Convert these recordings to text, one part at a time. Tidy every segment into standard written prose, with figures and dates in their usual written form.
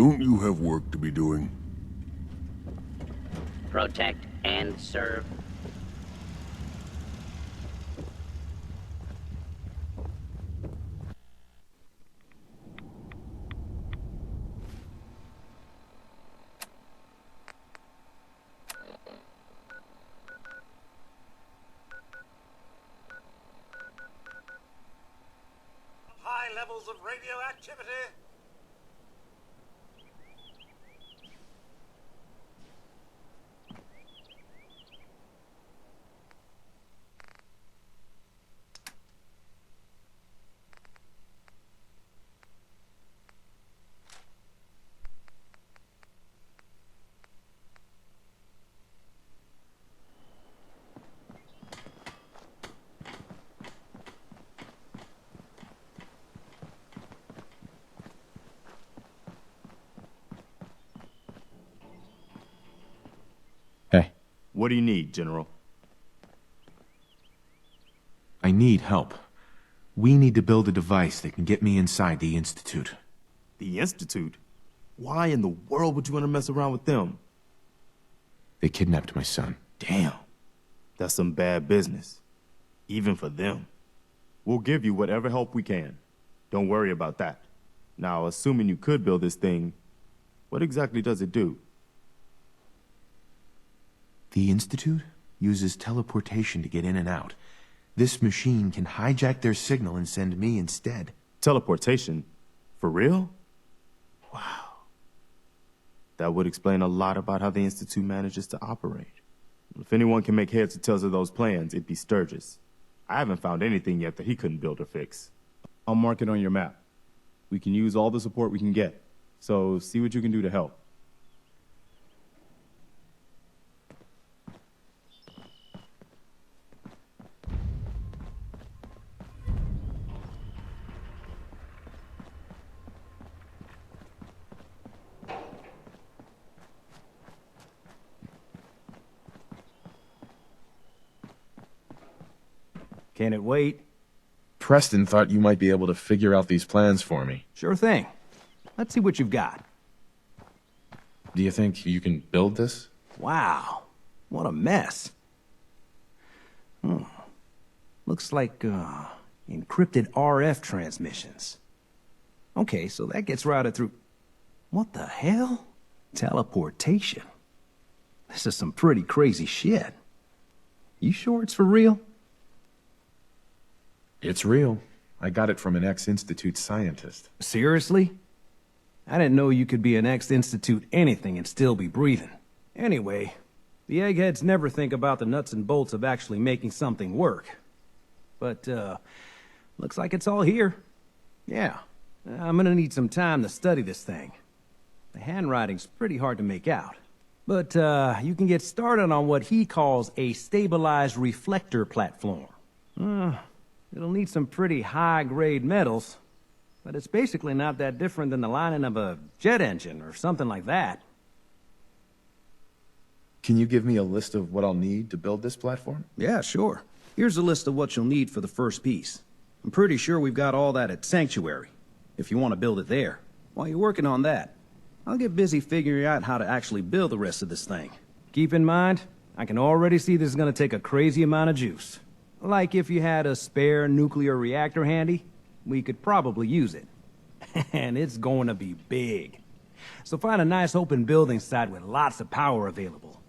Don't you have work to be doing? Protect and serve. High levels of radioactivity. Hey. What do you need, General? I need help. We need to build a device that can get me inside the Institute. The Institute? Why in the world would you want to mess around with them? They kidnapped my son. Damn. That's some bad business. Even for them. We'll give you whatever help we can. Don't worry about that. Now, assuming you could build this thing, what exactly does it do? The Institute uses teleportation to get in and out. This machine can hijack their signal and send me instead. Teleportation? For real? Wow. That would explain a lot about how the Institute manages to operate. If anyone can make heads or tails of those plans, it'd be Sturgis. I haven't found anything yet that he couldn't build or fix. I'll mark it on your map. We can use all the support we can get. So see what you can do to help. Can it wait? Preston thought you might be able to figure out these plans for me. Sure thing. Let's see what you've got. Do you think you can build this? Wow, what a mess. Looks like, encrypted RF transmissions. Okay, so that gets routed through... What the hell? Teleportation. This is some pretty crazy shit. You sure it's for real? It's real. I got it from an ex-Institute scientist. Seriously? I didn't know you could be an ex-Institute anything and still be breathing. Anyway, the eggheads never think about the nuts and bolts of actually making something work. But, looks like it's all here. Yeah, I'm gonna need some time to study this thing. The handwriting's pretty hard to make out. But, you can get started on what he calls a stabilized reflector platform. It'll need some pretty high-grade metals, but it's basically not that different than the lining of a jet engine or something like that. Can you give me a list of what I'll need to build this platform? Yeah, sure. Here's a list of what you'll need for the first piece. I'm pretty sure we've got all that at Sanctuary, if you want to build it there. While you're working on that, I'll get busy figuring out how to actually build the rest of this thing. Keep in mind, I can already see this is gonna take a crazy amount of juice. Like if you had a spare nuclear reactor handy, we could probably use it. And it's going to be big. So find a nice open building site with lots of power available.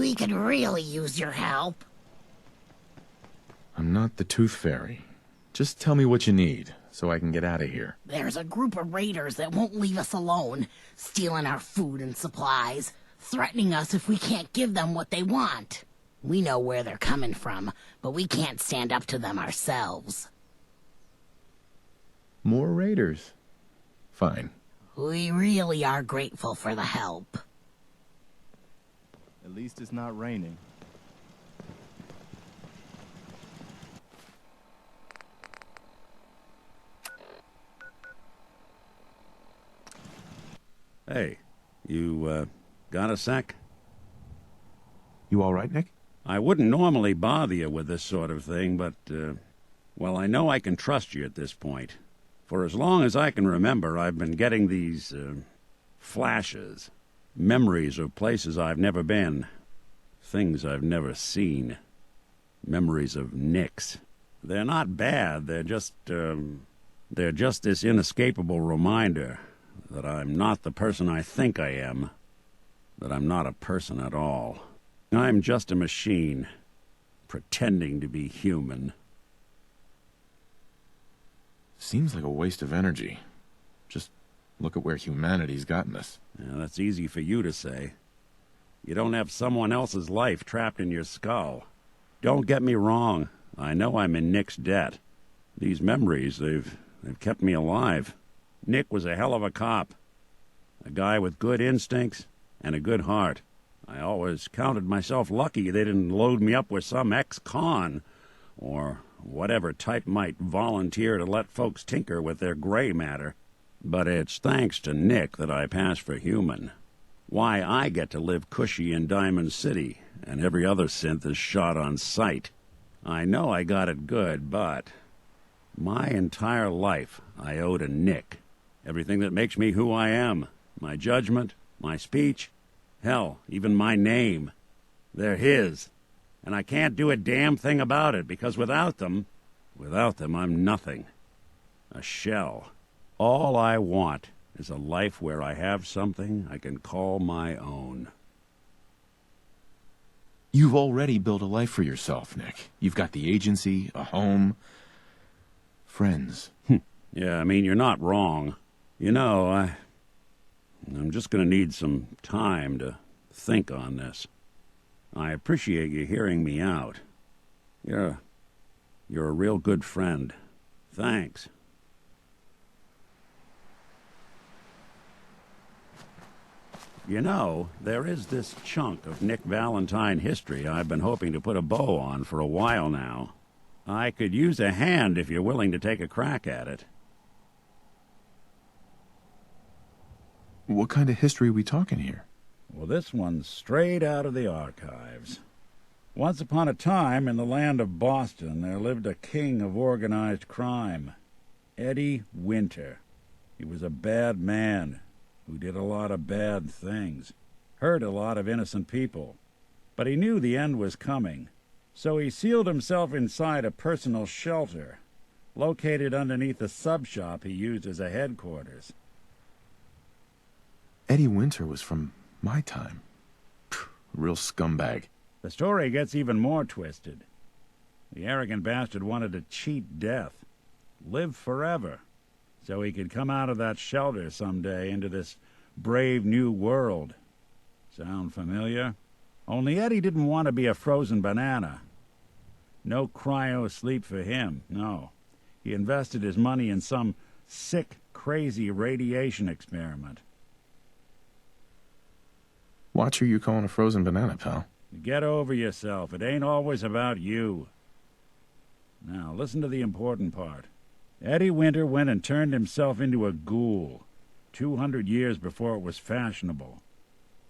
We could really use your help. I'm not the Tooth Fairy. Just tell me what you need, so I can get out of here. There's a group of raiders that won't leave us alone, stealing our food and supplies, threatening us if we can't give them what they want. We know where they're coming from, but we can't stand up to them ourselves. More raiders. Fine. We really are grateful for the help. At least it's not raining. Hey, you, got a sec? You all right, Nick? I wouldn't normally bother you with this sort of thing, but, well, I know I can trust you at this point. For as long as I can remember, I've been getting these, flashes. Memories of places I've never been. Things I've never seen. Memories of Nicks. They're not bad, they're just this inescapable reminder that I'm not the person I think I am. That I'm not a person at all. I'm just a machine, pretending to be human. Seems like a waste of energy. Just look at where humanity's gotten us. Yeah, that's easy for you to say. You don't have someone else's life trapped in your skull. Don't get me wrong. I know I'm in Nick's debt. These memories, they've kept me alive. Nick was a hell of a cop. A guy with good instincts and a good heart. I always counted myself lucky they didn't load me up with some ex-con, or whatever type might volunteer to let folks tinker with their gray matter. But it's thanks to Nick that I pass for human. Why I get to live cushy in Diamond City, and every other synth is shot on sight. I know I got it good, but my entire life I owe to Nick. Everything that makes me who I am. My judgment, my speech, hell, even my name. They're his. And I can't do a damn thing about it, because without them, I'm nothing. A shell. All I want is a life where I have something I can call my own. You've already built a life for yourself, Nick. You've got the agency, a home, friends. Yeah, I mean, you're not wrong. You know, I'm just gonna need some time to think on this. I appreciate you hearing me out. You're a real good friend. Thanks. You know, there is this chunk of Nick Valentine history I've been hoping to put a bow on for a while now. I could use a hand if you're willing to take a crack at it. What kind of history are we talking here? Well, this one's straight out of the archives. Once upon a time, in the land of Boston, there lived a king of organized crime, Eddie Winter. He was a bad man who did a lot of bad things, hurt a lot of innocent people. But he knew the end was coming, so he sealed himself inside a personal shelter, located underneath a sub-shop he used as a headquarters. Eddie Winter was from my time. Real scumbag. The story gets even more twisted. The arrogant bastard wanted to cheat death, live forever, so he could come out of that shelter someday into this brave new world. Sound familiar? Only Eddie didn't want to be a frozen banana. No cryo sleep for him, no. He invested his money in some sick, crazy radiation experiment. Watch who you calling a frozen banana, pal. Get over yourself. It ain't always about you. Now, listen to the important part. Eddie Winter went and turned himself into a ghoul, 200 years before it was fashionable.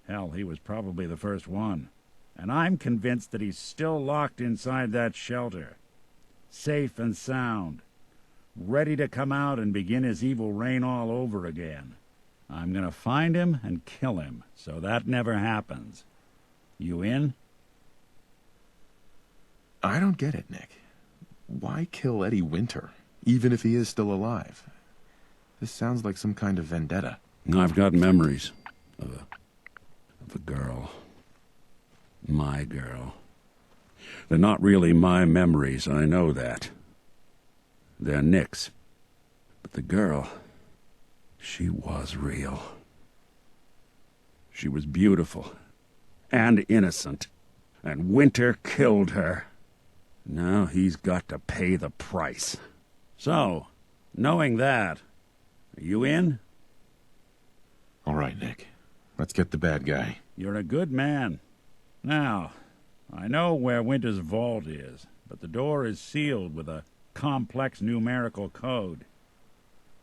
Hell, he was probably the first one. And I'm convinced that he's still locked inside that shelter, safe and sound, ready to come out and begin his evil reign all over again. I'm gonna find him and kill him, so that never happens. You in? I don't get it, Nick. Why kill Eddie Winter, even if he is still alive? This sounds like some kind of vendetta. I've got memories of a girl. My girl. They're not really my memories, I know that. They're Nick's. But the girl, she was real. She was beautiful and innocent, and Winter killed her. Now he's got to pay the price. So, knowing that, are you in? All right, Nick. Let's get the bad guy. You're a good man. Now, I know where Winter's vault is, but the door is sealed with a complex numerical code.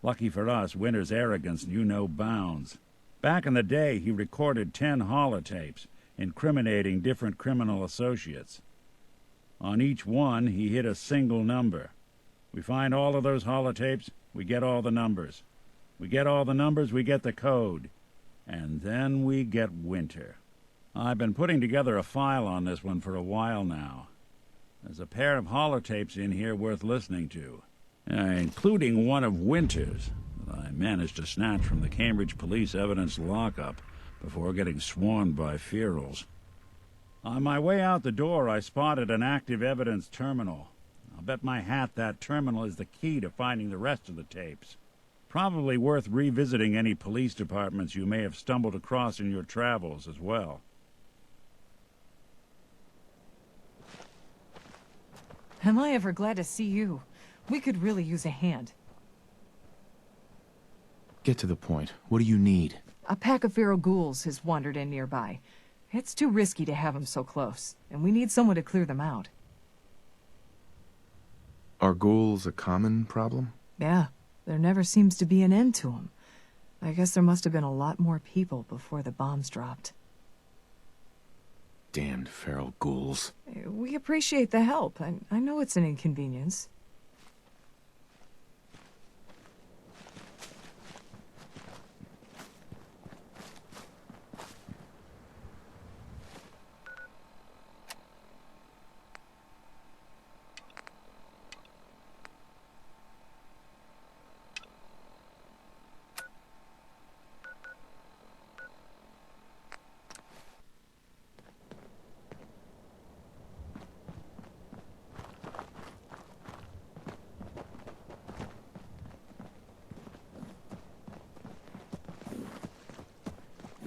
Lucky for us, Winter's arrogance knew no bounds. Back in the day, he recorded 10 holotapes, incriminating different criminal associates. On each one, he hit a single number. We find all of those holotapes, we get all the numbers. We get all the numbers, we get the code. And then we get Winter. I've been putting together a file on this one for a while now. There's a pair of holotapes in here worth listening to, including one of Winter's that I managed to snatch from the Cambridge police evidence lockup before getting swarmed by ferals. On my way out the door, I spotted an active evidence terminal. I'll bet my hat that terminal is the key to finding the rest of the tapes. Probably worth revisiting any police departments you may have stumbled across in your travels as well. Am I ever glad to see you? We could really use a hand. Get to the point. What do you need? A pack of feral ghouls has wandered in nearby. It's too risky to have them so close, and we need someone to clear them out. Are ghouls a common problem? Yeah, there never seems to be an end to them. I guess there must have been a lot more people before the bombs dropped. Damned feral ghouls. We appreciate the help. I know it's an inconvenience.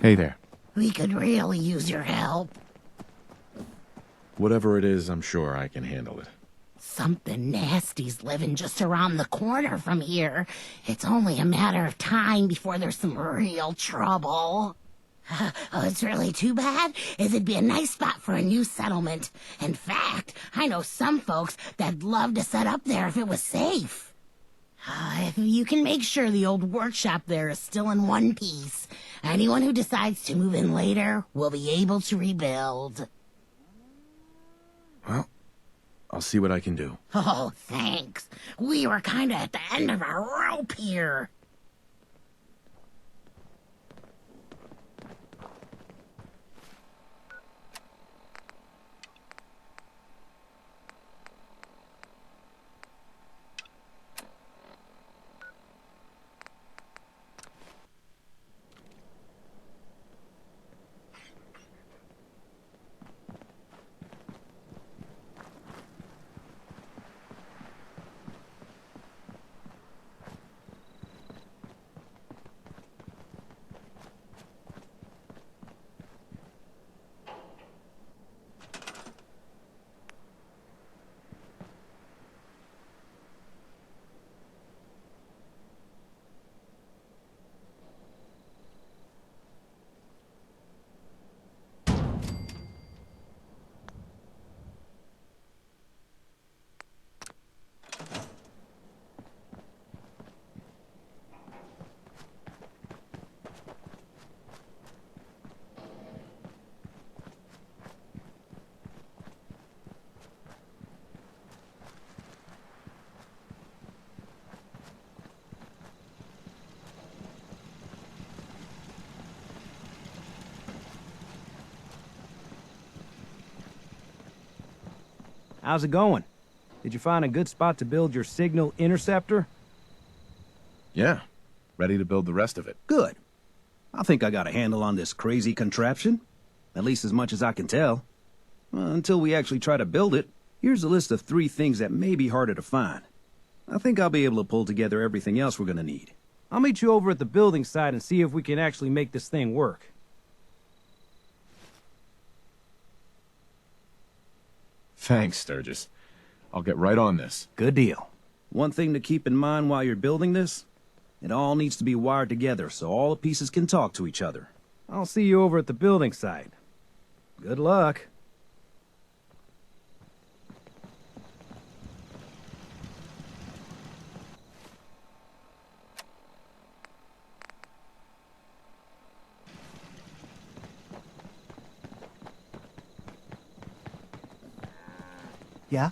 Hey there. We could really use your help. Whatever it is, I'm sure I can handle it. Something nasty's living just around the corner from here. It's only a matter of time before there's some real trouble. It's really too bad, as it'd be a nice spot for a new settlement. In fact, I know some folks that'd love to set up there if it was safe. If you can make sure the old workshop there is still in one piece, anyone who decides to move in later will be able to rebuild. Well, I'll see what I can do. Oh, thanks. We were kinda at the end of our rope here. How's it going? Did you find a good spot to build your signal interceptor? Yeah. Ready to build the rest of it. Good. I think I got a handle on this crazy contraption. At least as much as I can tell. Well, until we actually try to build it, here's a list of 3 things that may be harder to find. I think I'll be able to pull together everything else we're gonna need. I'll meet you over at the building site and see if we can actually make this thing work. Thanks, Sturgis. I'll get right on this. Good deal. One thing to keep in mind while you're building this, it all needs to be wired together so all the pieces can talk to each other. I'll see you over at the building site. Good luck. Yeah?